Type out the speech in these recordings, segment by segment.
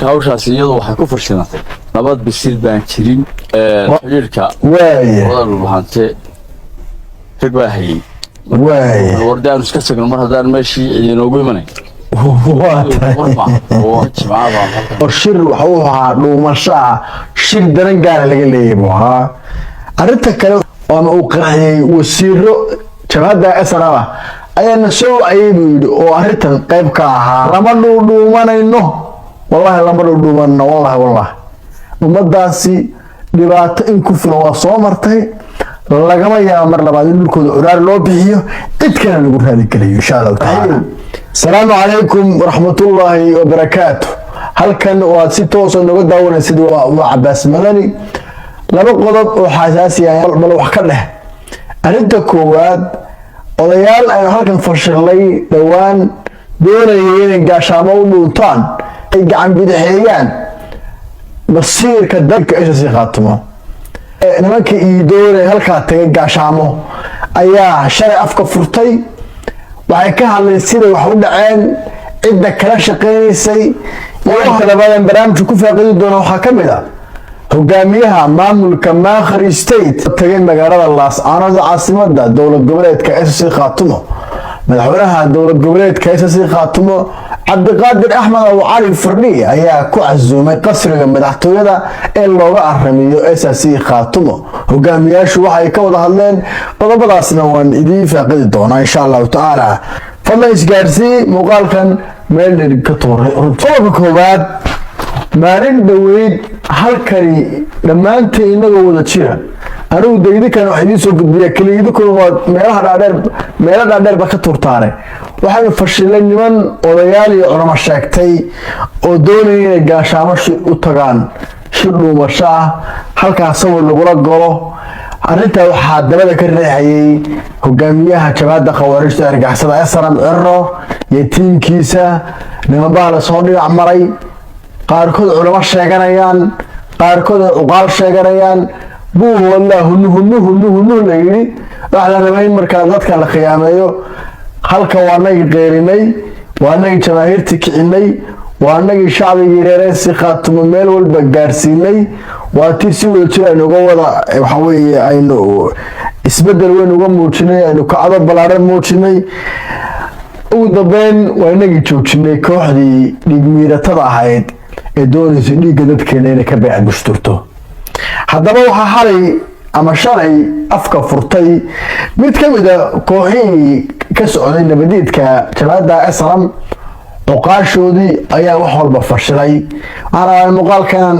marka hawshaas iyadu waxay ku fashilantay nabad bisil baan jirin xiriirka wada dhulbahante rag baa hayay wardaan iska tagno mar haddaan meeshii inoogu imanay shir waxa uu ahaa dhuumasho ah shir daran gaara laga leeyahay arrinta kale oo uu qarxiyay wasiiro jabhadda SNL ayana soo ayay oo arrintan qayb ka ahaa lama dhuumanayno wallahi lama dhuumanno wallahi ummadaasi dhibaato in ku filan waa soo martay lagama yaabo mar labaad in dhulkooda curaar loo bixiyo cid kale lagu raali geliyo insha Allah ta'ala. Salaamu calaykum waraxmatullaahi wabarakaatuh. halkan waa si toos ah nooga daawanaysid waa Cabbaas Madani laba qodob oo xasaasi ah bal wax ka dheh arrinta koowaad odayaal ay halkan fashilay dhawaan doonayeen inay gaashaamo u dhuuntaan ay gacan bidixeeyaan basiirka dalka SSC Khaatumo nimankii ii doonay halkaa tagay gaashaamo ayaa shalay afka furtay waxay ka hadleen sida wax u dhaceen cidda kala shaqeynaysay iyo labadan barnaamij ku faaqidi doona waxa kamid ah hogaamiyaha maamulka Maakhir State tagay magaalada Laascaanood caasimadda dowlad goboleedka SSC Khaatumo madaxweynaha dowlad goboleedka SSC Khaatumo Cabdiqaadir Axmed oo Cali Firdhi ayaa ku casuumay qasriga madaxtooyada ee looga aramiyo SSC Khaatumo hogaamiyaashu waxay ka wada hadleen qodobadaasna waan idin faaqidi doonaa insha Allah ta'ala fadlan isgaarsii muuqaalkan meel ka tooray qodobka koowaad maalin dhaweyd halkani dhamaantii inagoo wada jira anigu degdekan wax idin soo gudbiya kaliya waa meelaha dhaadheer ba ka turtaane waxay fashilay niman odayaal iyo culamo sheegtay oo doonayay inay gaashaamo u tagaan shir dhuumasho ah halkaas sawir lagula galo arrinta waxaa dabada ka riixayay hogaamiyaha jabhadda khawaarijta argagixisada SNL Cirro iyo tiimkiisa nimanbaa la soo dhinac maray qaarkood culamo sheeganayaan qaarkood uqaal sheeganayaan buu wallahu nuhu la yiri waxa la rabay markaa dadka la khiyaameeyo halka waanay qeerinay waanay jamaahirti kicinay waanay shacbiga reer SSC Khaatumo meel walba gaarsiinay waa tii si wada jir aynu uga wada waxa weeye aynu isbedel weyn uga muujinay aynu kacdo balaaran muujinay ugu dambeyn waanay joojinay kooxdii dhigmiiratada ahayd ee doonaysa dhiigga dadkeena inay ka beec bushturto haddaba waxa xalay ama shalay afka furtay mid ka mid ah kooxihii ka socday nabadiidka jabhadda SNL oqaashoodii ayaa wax walba fashilay waxaan muuqaalkan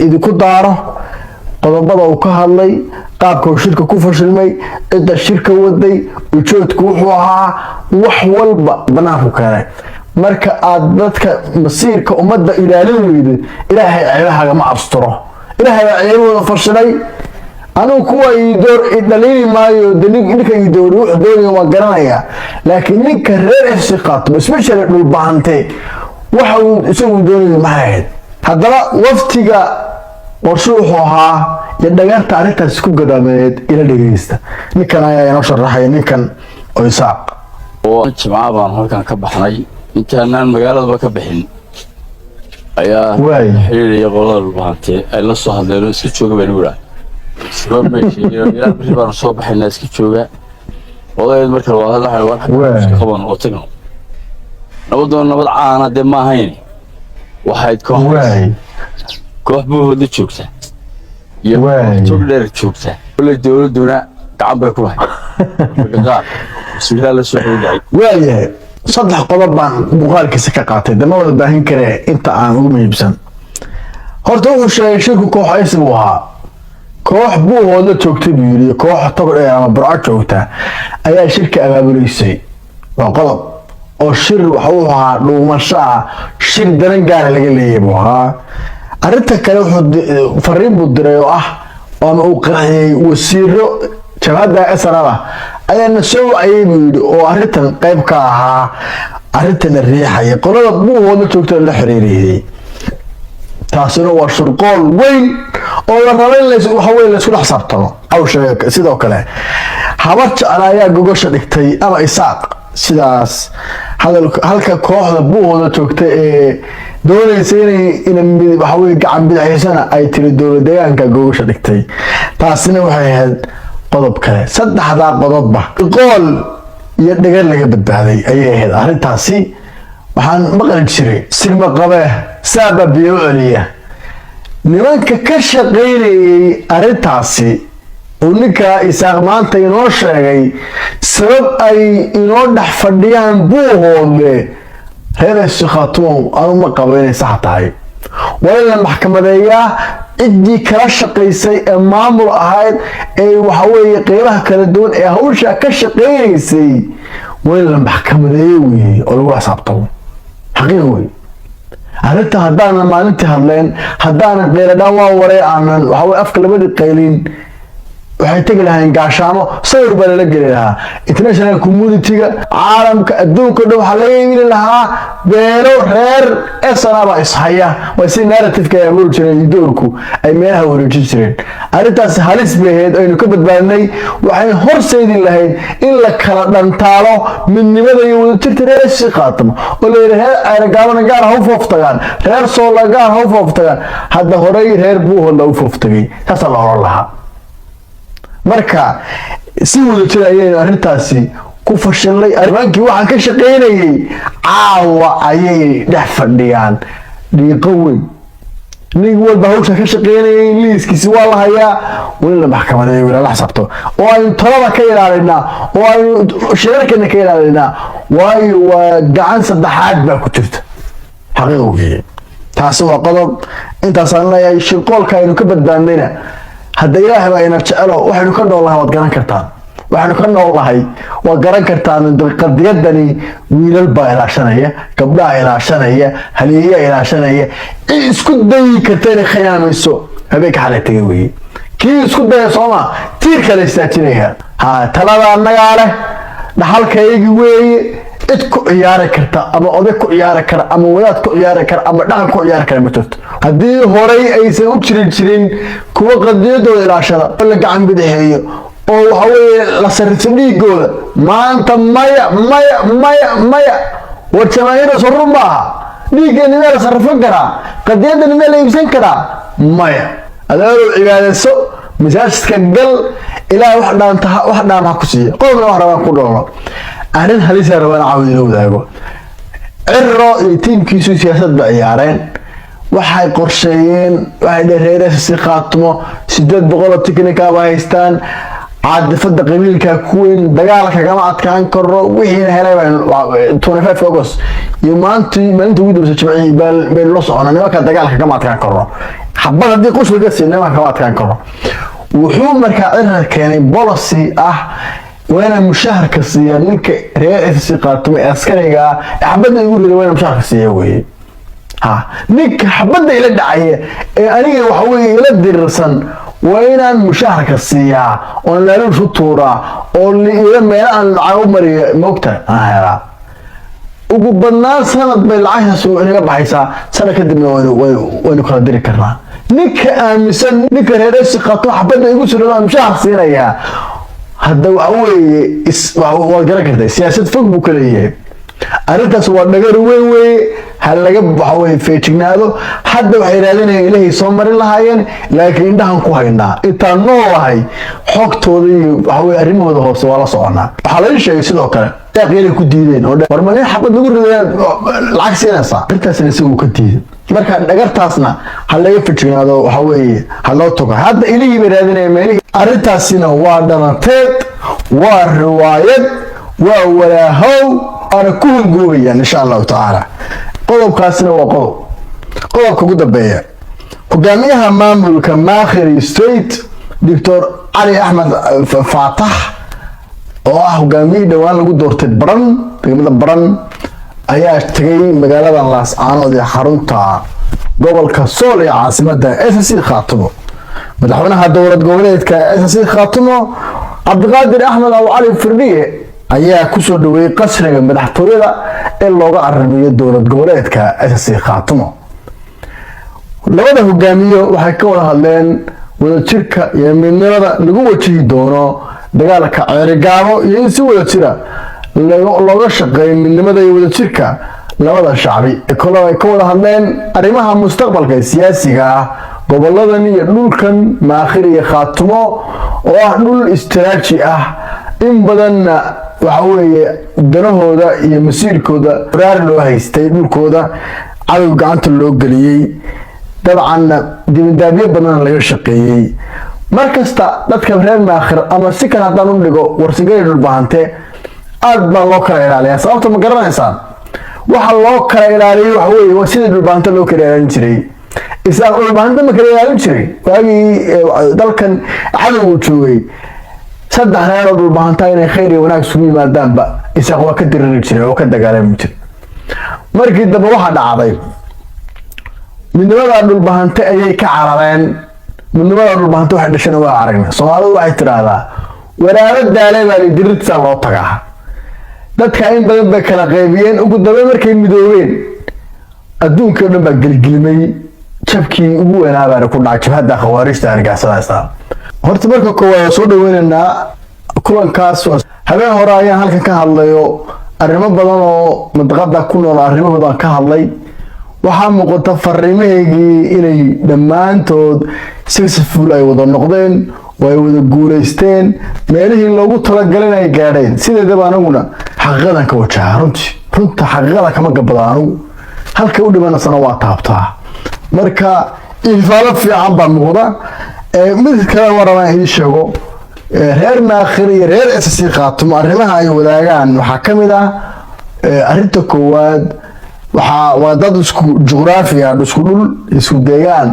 idinku daaro qodobada uu ka hadlay qaabka uu shirka ku fashilmay cidda shirka waday ujeedku wuxuu ahaa wax walba banaanku keenay marka aad dadka masiirka ummadda ilaalin weydo ilaahay ceebahaaga ma asturo ilaahay ceebahooda fashilay anigu kuwa door idhalini maayo ninka door wuxuu doonaya waa garanaya laakiin ninka reer SSC Khaatumo especially dhulbahante waxa uu isagu doonaya ma ahayd haddaba waftiga wuxuu ahaa iyo dhagaarta arrintaas ku gadaameed ila dhageysta ninkan ayaa inoo sharaxay ninkan oo Isaaq oo jimcaha baan halkan ka baxnay intaanaan magaalada ka bixin ayaa xiriiriya qolada dhulbahante ay la soo hadleen iska jooga baan ugu baan soo baxaynaa iska jooga odayd marka waa hadlahay wax qaban oo tagno nabadoon nabad caana de ma ahayn waxayd koox buu wada joogtaa iyo tog dheer joogtaa wala dawladuna gacan bay ku lahayd bismillaah la soo xidhay waayahay saddex qodob baan muuqaalkiisa ka qaatay dama wada baahin kare inta aan ugu muhiimsan horta wuxuu sheegay shirku koox aysan u ahaa koox buu wada joogtay buu yiri koox tog dheer ama burco joogta ayaa shirka abaabuleysay waa qodob oo shir waxa uu ahaa dhuumasho ah shir daran gaar laga leeyahay arrinta kale wuxuu fariin buu diray oo ah ama uu qarxiyay wasiiro jabhadda SNL ayana soo ayay oo arrintan qayb ka ahaa arrintan riixay qolada buu wada joogtay la xiriiriyay taasina waa shirqool weyn oo la rabay in waxa weeye la isku xsaabtamo aw sheeg sidoo kale habar jecel ayaa gogosha dhigtay ama Isaaq sidaas halka kooxda buuhooda joogta ee doonaysa inay waxa weeye gacan bidixaysana ay tiri dowlad deegaanka gogosha dhigtay. taasina waxay ahayd qodob kale. saddexdaa qodobba qool iyo dhagar laga badbaaday ayay ahayd arrintaasi. waxaan maqli jiray sirma qabe saaba biyo celiya. nimanka ka shaqaynayay arrintaasi oo ninka Isaaq maanta inoo sheegay sabab ay inoo dhex fadhiyaan buuhoodle reer Khaatumo aanu ma qabo inay sax tahay. waa in la maxkamadeeyaa ciddii kala shaqaysay ee maamul ahayd ee waxa weeye qeybaha kala duwan ee hawsha ka shaqaynaysay waa in la maxkamadeeyo weeye oo lagu xisaabtamo. xaqiiq weeye arrinta haddaan maalintii hadleen haddaan qeyladhaan waa waray aanan waxa weeye afka labadii qaylin waxay tagi lahayn gaashaamo sawir baa lala geli lahaa. international community-ga caalamka adduunka dhan waxaa laga iibin lahaa beelo reer esanaba ishaya. waa si narrative-ka ay abuuri jireen doorku ay meelaha wareejin jireen. arrintaasi halis bay ahayd aynu ka badbaadnay. waxay horseedi lahayd in la kala dhantaalo midnimada iyo wadajirta reer Khaatumo oo la yidhi reer Aragaalana gaar ha u fooftagaan reer Soola gaar ha u fooftagaan. hadda horey reer Buuhood la u fooftagay taasaa la oran lahaa. marka si wadajir ayay arrintaasi ku fashilay. arrimankii waxaan ka shaqaynayay caawa ayay dhex fadhiyaan dhiiqo weyn. nin walba hawsha ka shaqaynayay liiskiisi waa la hayaa. weli la maxkamadeeyo weli la xisabto oo aynu talada ka ilaalinaa oo aynu shirarkana ka ilaalinaa. waayo waa gacan saddexaad baa ku jirta xaqiiqii. taasi waa qodob. intaasaan leeyahay shirqoolka aynu ka badbaadnayna hadda ilaahay baa ina jecelo waxaynu ka noolahay waad garan kartaan. waxaynu ka noolahay waad garan kartaan. qadiyadani wiilal baa ilaashanaya gabdhaha ilaashanaya haliyeeya ilaashanaya. isku dayi karta inay khiyaamayso habeenka xalay tagay weeye. kii isku daya sooma tiirka la istaajinaya. talada annagaa leh dhaxalkayagi weeye. cid ku ciyaari karta ama oday ku ciyaari kara ama wadaad ku ciyaari kara ama dhaqan ku ciyaari kara ma jirto. haddii horey aysan u jirin kuwa qadiyadooda ilaashada oo la gacan bidixeeyo oo waxa weeye la sarrifo dhiigooda maanta maya war jamaahiirda sorun maaha. dhiiggeena meel la sarrifan karaa qadiyadana meel la iibsan karaa maya. adeerow cibaadayso masaajidka gal ilaahay wax dhaam ha ku siiya. qodobna wax rabaan ku dhoolo arrin halisa rabaan caawid inoo wadaago. cirro iyo tiimkiisu siyaasad ba ciyaareen. waxay qorsheeyeen waxay dheereereen si Khaatumo 800 tiknika ba haystaan. caadifada qabiilka ku weyn dagaalka kama adkaan karo. wixii helay 25 August iyo maalinta ugu dambeysay Jimcihii baan la soconaa nimanka dagaalka kama adkaan karo. xabad haddii qushliga siinama kama adkaan karo. wuxuu markaa cirro keenay policy ah وأنا مشاهر كسيا نك رئيس قاتم عسكرية حبدا يقول لي وأنا مشاهر كسيا وين ها نك حبدا إلى الدعية أنا وحوي إلى الدرسان وأنا مشاهر كسيا وأنا لا نشوف تورا واللي إلى ما أنا عمري مقتل لا وقبلنا سنة بالعشرة سوء أنا بحيسا سنة كده وين كنا دري كرنا نك مثلا نك رئيس قاتم حبدا يقول لي أنا مشاهر كسيا هذا هو وجركته سياسة فوق بكرية أردت سوى نجار وين هل لقب حوي في تجناده حد وحيرالنا إليه صمر الله هاين لكن ده هنكوهنا إتنوه هاي حقته ذي حوي أرمه ده هو سوالة صعنا حلال شيء يصير كذا تغيير كديدين وده ورمانين حبة نقول العكس ينسى أنت سنسوي كديد marka dhagartaasna hal laga fijinaado waxa weeye hal loo togo hadda ilaahay baraadinay meelii arintaasina waa dhanateed waa riwaayad waa walaahow ana ku hungoobayaan insha Allah taala qodobkaasina waa qodobka ugu dambeeya hogaamiyaha maamulka Maakhir State Dr. Ali Ahmed Faatax oo ah hogaamiye dhawaan lagu doortay degmada Baran ayaa tagay magaalada Laascaanood ee xarunta gobolka Sool ee caasimadda SSC Khaatumo madaxweynaha dowlad goboleedka SSC Khaatumo Cabdiqaadir Axmed Abu Cali Firdhiye ayaa ku soo dhaweeyay qasriga madaxtooyada ee looga aramiyo dowlad goboleedka SSC Khaatumo labada hogaamiye waxay ka wada hadleen wadajirka iyo midnimada lagu wajihi doono dagaalka Ceerigaabo iyo si wadajira looga shaqeeyo midnimada iyo wadajirka labada shacbi kale ay ka wada hadleen arrimaha mustaqbalka siyaasiga ah goboladan iyo dhulkan maakhir iyo khaatumo oo ah dhul istiraatiiji ah in badanna waxa weeye danahooda iyo masiirkooda raar loo haystay dhulkooda cadow gacanta loo geliyay dabcan dibadaabiye badan laga shaqeeyay markasta dadka reer maakhir ama si kale hadaan u dhigo warsigay dhulbaahante aad baa loo kala ilaaliyaa sababta ma garanaysaan waxa loo kala ilaaliyo waxa weeye waa sida dhulbaahante loo kala ilaalin jiray isaaq dhulbaahante ma kala ilaalin jiray waagii dalkan cadowgu joogay saddex reer oo dhulbaahanta inay khayr iyo wanaag isugu yimaadaanba isaaq waa ka diriri jiray oo ka dagaalami jiray markii dambe waxa dhacday midnimada dhulbaahante ayay ka carareen midnimada dhulbaahante waxay dhashana waa aragnay Soomaalidu waxay tiraahdaa waraabo daalay baa dirirta loo tagaa dadka in badan bay kala qaybiyeen ugu dambeyn markay midoobeen adduunka dhan baa gelgelmay jabkii ugu weynaa baa ku dhacay jabhada khawaarijta argagixisada horta marka koowaad soo dhaweynaa kulankaas habeen hore ayaan halkan ka hadlayo arrimo badan oo madaqada ku nool arrimo badan ka hadlay waxaa muuqata fariimaheygii inay dhammaantood successful ay wada noqdeen oo ay wada guuleysteen meelihii loogu talagalay ay gaadheen sideedaba anaguna xaqiiqadan ka wajaha runta xaqiiqada kama gabadaan halka u dhimanasana waa taabtaa marka ifaalo fiican baa muuqda mid kale warabaan idin sheego reer maakhir iyo reer SSC Khaatumo arrimaha ay wadaagaan waxaa ka mid ah arrinta koowaad waa dad isku juqraafiya isku dhul isku deegaan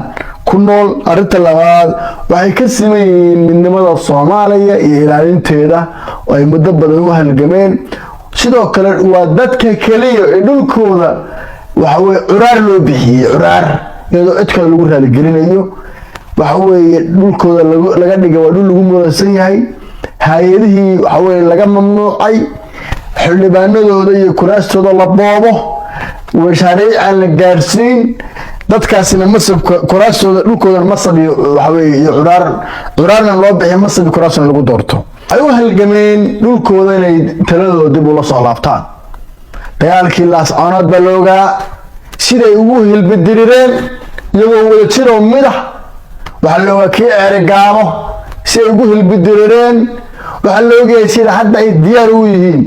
ku nool arrinta labaad waxay ka simeeyeen midnimada Soomaaliya iyo ilaalinteeda oo ay muddo badan u halgameen sidoo kale waa dadka kaliya ee dhulkooda waxa way curaar loo bixiyay curaar iyadoo cid kale lagu raali gelinayo waxa weeye dhulkooda laga dhigay waa dhul lagu muransan yahay hay'adihii waxa weeye laga mamnuucay xildhibaanadooda iyo kuraastooda la boobo washaariic aan la gaarsiin dadkaasina masabka kuraastooda dhulkooda masab iyo waxa weeye iyo curaarna loo bixiyo masab kuraasna lagu doorto ay u halgameen dhulkooda inay taladooda dib u la soo laabtaan dagaalkii laascaanood baa loogaa siday ugu hilbidirireen iyagoo wada jiro midax waxaa looga kii ceerigaamo si ay ugu hilbidirireen waxaa loogayahay sida hadda ay diyaar u yihiin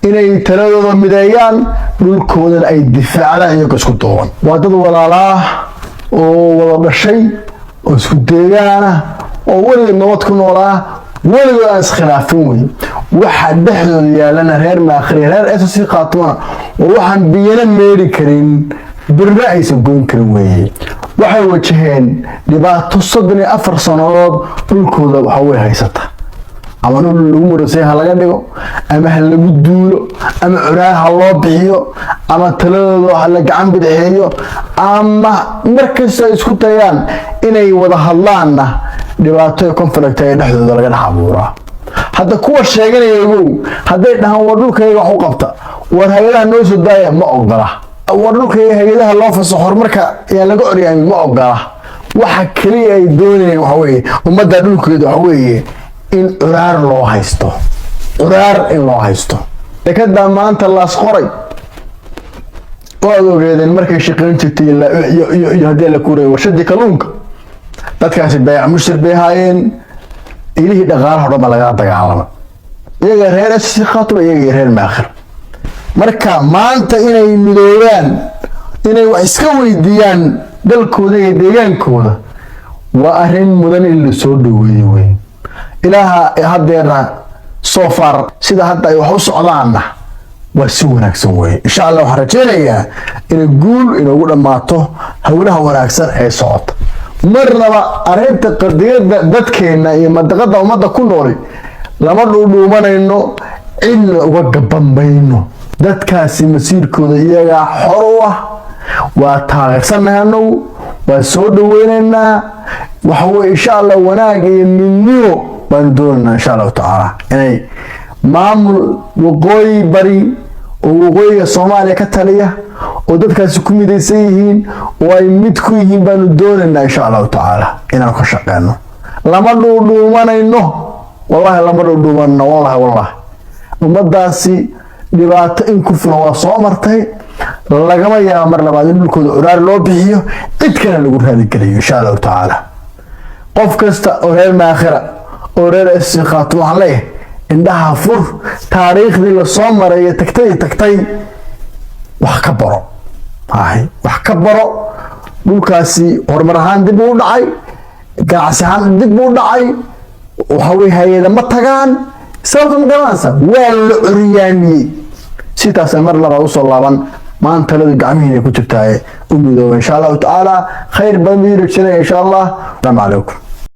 inay taladooda mideeyaan dhulkoodan ay difaacdaan iyagoo isku duuban waa dad walaalaa oo wada dhashay oo isku deegaana oo weligood nabad ku noolaa weligood aan iskhilaafin wey waxa dhexdooda yaalana reer maakhir reer SSC Khaatumo oo waxaan biyana meeri karin birna aysan goyn karin weeye waxay wajaheen dhibaato 34 sanadood dhulkooda waxa way haysata ama lagu murasay ha laga dhigo ama ha lagu duulo ama curaar ha loo bixiyo ama taladooda ha la gacan bidixeeyo ama markasta isku tayaan inay wada hadlaanna dhibaato conflict ay dhexdooda laga dhaxabuuraa hadda kuwa sheeganaya hadday dhahan war dhulkayga wax u qabta war hay'adaha noo soo daaya ma ogola war dhulkayga hay'adaha loo fasaxo horumarka ayaa laga oriyay ma ogola waxa kaliya ay doonayaan waxa weeye ummadda dhulkeeda waxa weeye in curaar loo haysto curaar in loo haysto dekada maanta laas qoray oo ogeedeen markay shaqeyn jirtay iyo hadii la kuuray warshadii kalluunka dadkaasi bay'ad mushtar bay haayeen ilaahi dhaqaalaha dhan laga dagaalama iyaga reer SSC Khaatumo iyaga reer maakhir marka maanta inay midoobaan inay wax iska weydiiyaan dalkooda iyo deegaankooda waa arrin mudan in la soo dhaweeyo weyn ilaaha hadeerna soo far sida hadda ay wax u socdaanna waa si wanaagsan weey insha Allah waxaan rajaynayaa in guul inoogu dhamaato hawlaha wanaagsan ee socota marnaba arrinta qadiyada dadkeena iyo madaqada umada ku nool lama dhuumanayno cidna uga gabanbayno dadkaasi masiirkooda iyaga xor u ah waa taageersanaano waa soo dhaweynaynaa waxa weeye insha Allah wanaag iyo midnimo baan doonaa insha Allah taala inay maamul waqooyi bari oo waqooyiga Soomaaliya ka taliya oo dadkaasi ku midaysan yihiin oo ay mid ku yihiin baan doonaynaa insha Allah taala inaan ka shaqeyno lama dhuumanayno wallahi lama dhuumanno wallahi ummadaasi dhibaato in ku filan waa soo martay lagama yaabo mar labaad in dhulkooda curaar loo bixiyo cid kale lagu raadin insha Allah taala qof kasta oo reer maakhira oo reer istiqaat waxaan leeyahay indhaha fur taariikhdii la soo maray tagtay wax ka baro wax ka baro dhulkaasi horumar ahaan dib u dhacay ganacsi ahaan dib u dhacay waxa way hay'adaha ma tagaan sababta magaranaysa waa la curyaaniyay sidaas mar labaad u soo laaban maanta talada gacmihiina ku jirtaa u midooba insha Allah taala khayr badan idin rajayna insha Allah. Assalaamu calaykum.